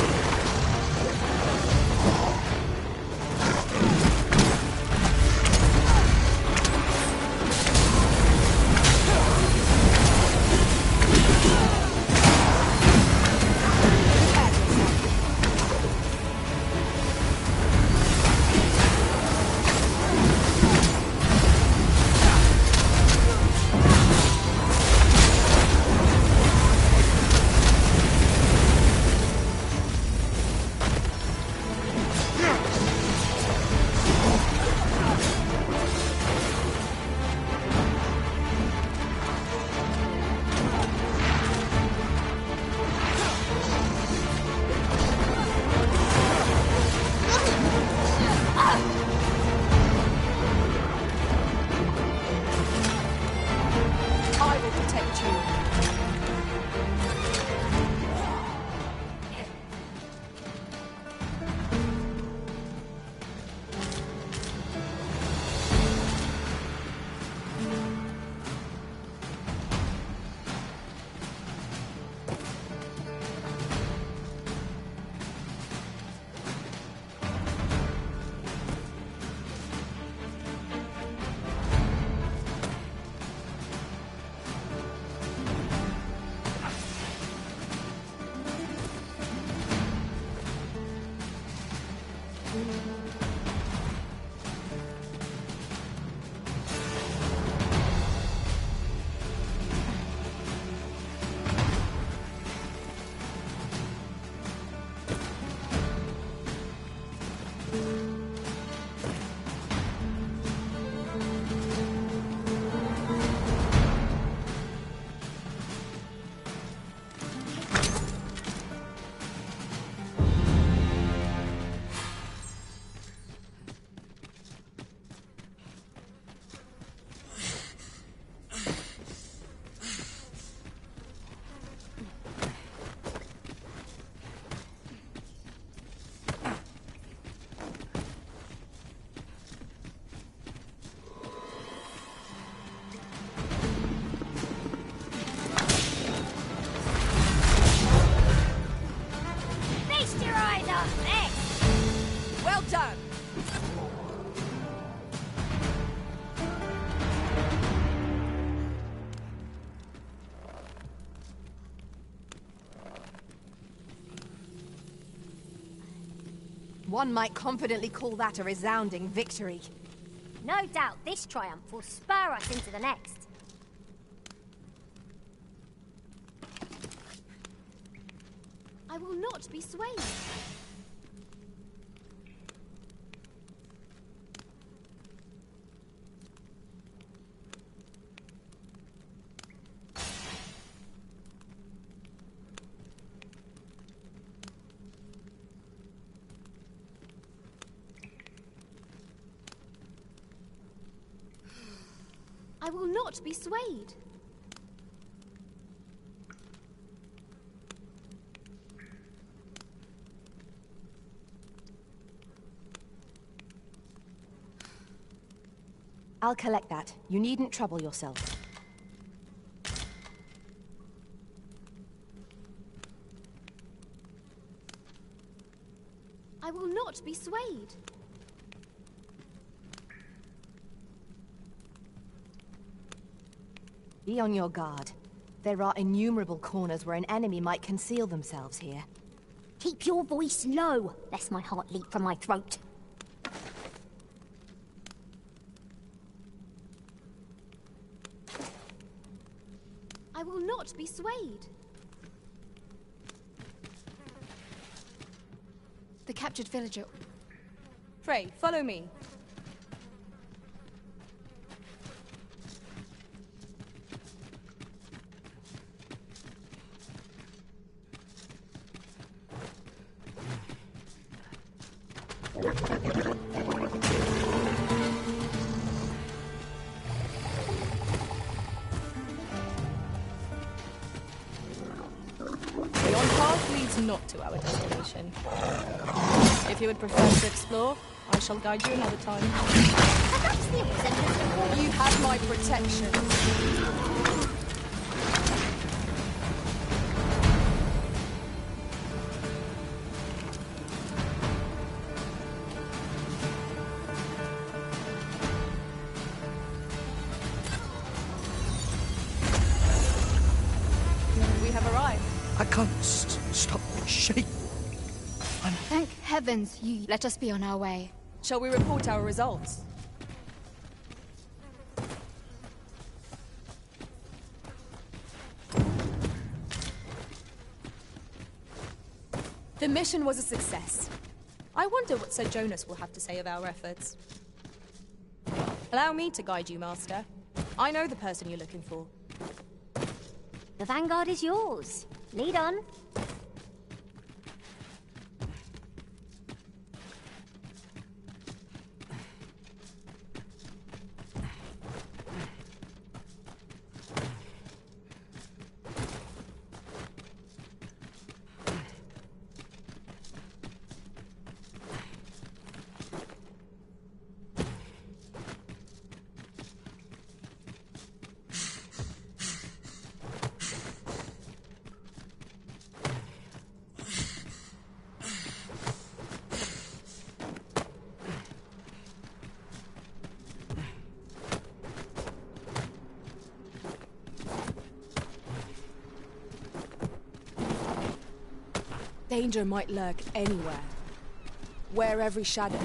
done! One might confidently call that a resounding victory. No doubt this triumph will spur us into the next. I will not be swayed. I will not be swayed. I'll collect that. You needn't trouble yourself. I will not be swayed. Be on your guard. There are innumerable corners where an enemy might conceal themselves here. Keep your voice low, lest my heart leap from my throat. I will not be swayed. The captured villager. Pray, follow me. The on-path leads not to our destination. If you would prefer to explore, I shall guide you another time. You have my protection. We have arrived. I can't stop shaking. Thank heavens you let us be on our way. Shall we report our results? The mission was a success. I wonder what Sir Jonas will have to say of our efforts. Allow me to guide you, Master. I know the person you're looking for. The vanguard is yours. Lead on. Danger might lurk anywhere. Wear every shadow.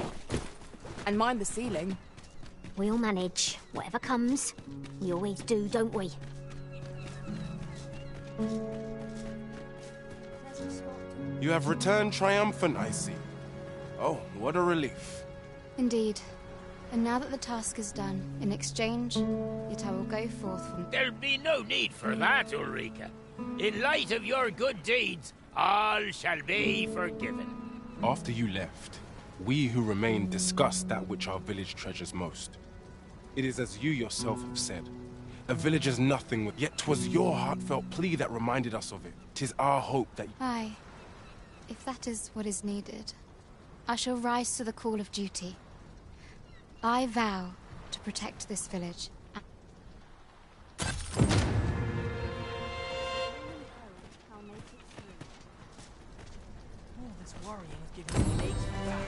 And mind the ceiling. We'll manage. Whatever comes. We always do, don't we? You have returned triumphant, I see. Oh, what a relief. Indeed. And now that the task is done, in exchange, yet I will go forth from... There'll be no need for that, Ulrika. In light of your good deeds, all shall be forgiven. After you left, we who remain discussed that which our village treasures most. It is as you yourself have said. A village is nothing, yet 'twas your heartfelt plea that reminded us of it. 'Tis our hope that... Aye. If that is what is needed, I shall rise to the call of duty. I vow to protect this village. All this worrying is giving me an aching back.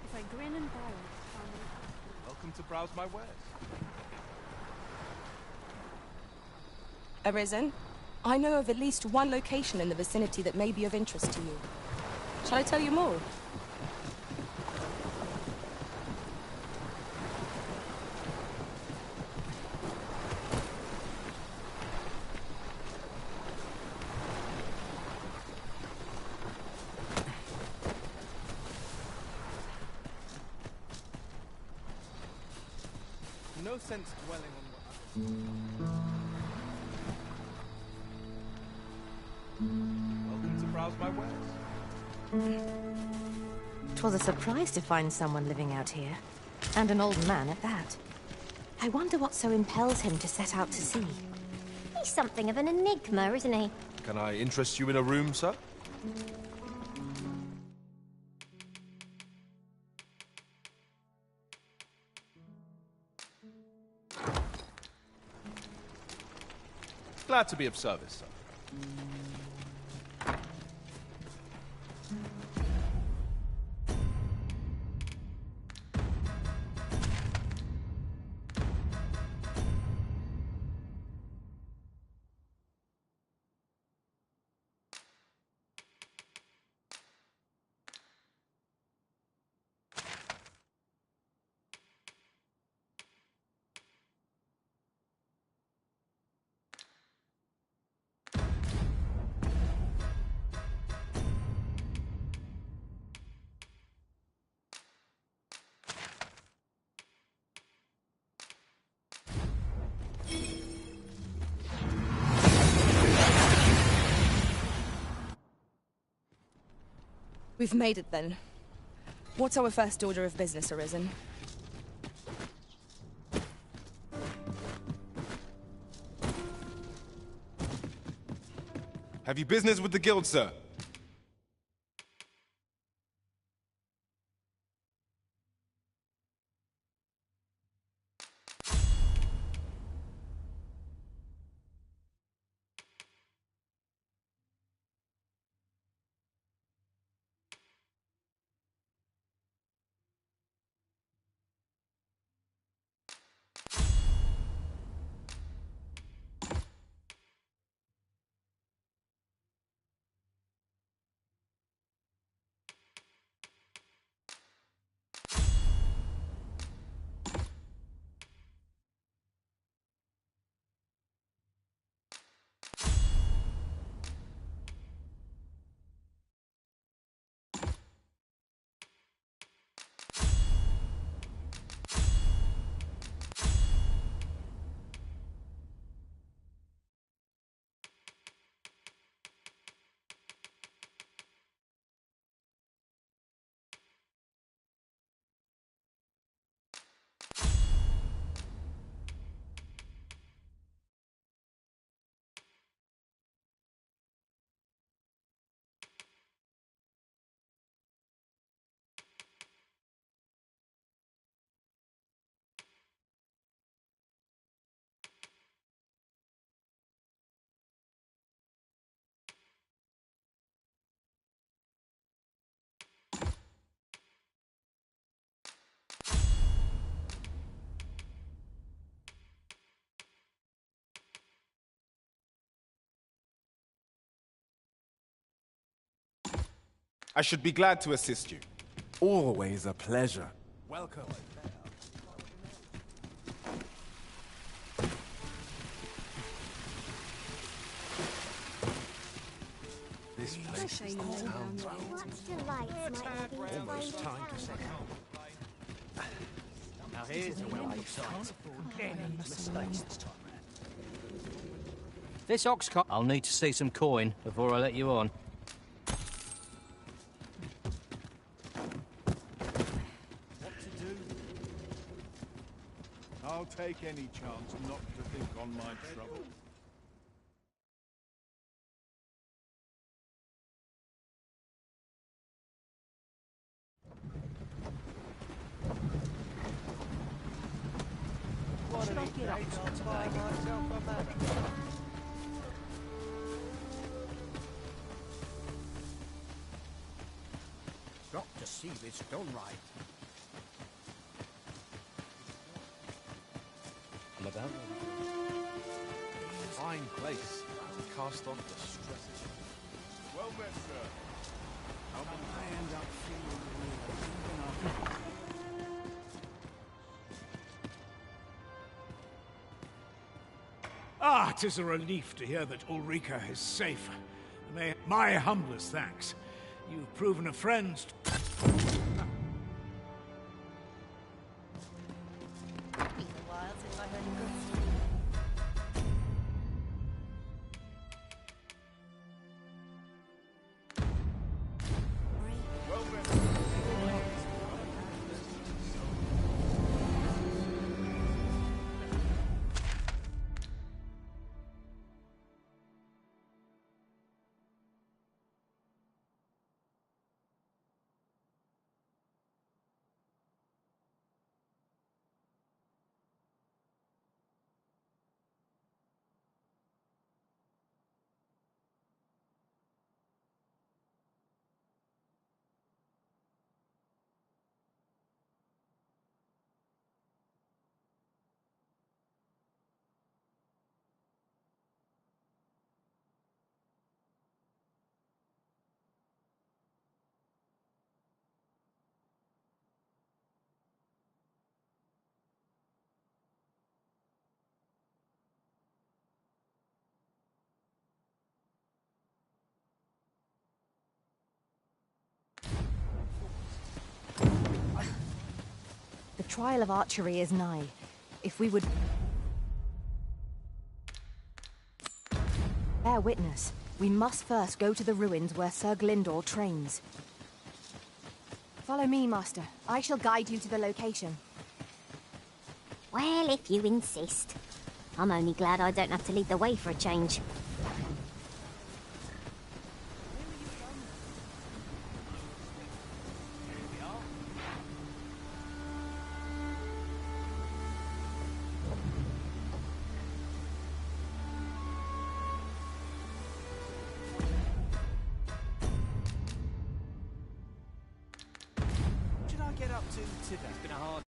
If I grin and bear it, Welcome to browse my wares. Arisen, I know of at least one location in the vicinity that may be of interest to you. Shall I tell you more? No sense dwelling on what Welcome to browse my wares. 'Twas a surprise to find someone living out here. And an old man at that. I wonder what so impels him to set out to sea. He's something of an enigma, isn't he? Can I interest you in a room, sir? Glad to be of service, sir. We've made it then. What's our first order of business, Arisen? Have you business with the guild, sir? I should be glad to assist you. Always a pleasure. Welcome. This place Almost time to set out. Now here's a well-sized mistakes this time round. This ox cart. I'll need to see some coin before I let you on. What to do? I'll take any chance not to think on my trouble. Should I get up to buy myself a map? Got to see this done right. I'm about fine place. Cast off the stresses. Well met, sir. I end up feeling real. Ah, 'tis a relief to hear that Ulrika is safe. My humblest thanks. You've proven a friend. The trial of archery is nigh. If we would bear witness, we must first go to the ruins where Sir Glindor trains. Follow me, Master. I shall guide you to the location. Well, if you insist. I'm only glad I don't have to lead the way for a change. What should I get up to today? It's been a hard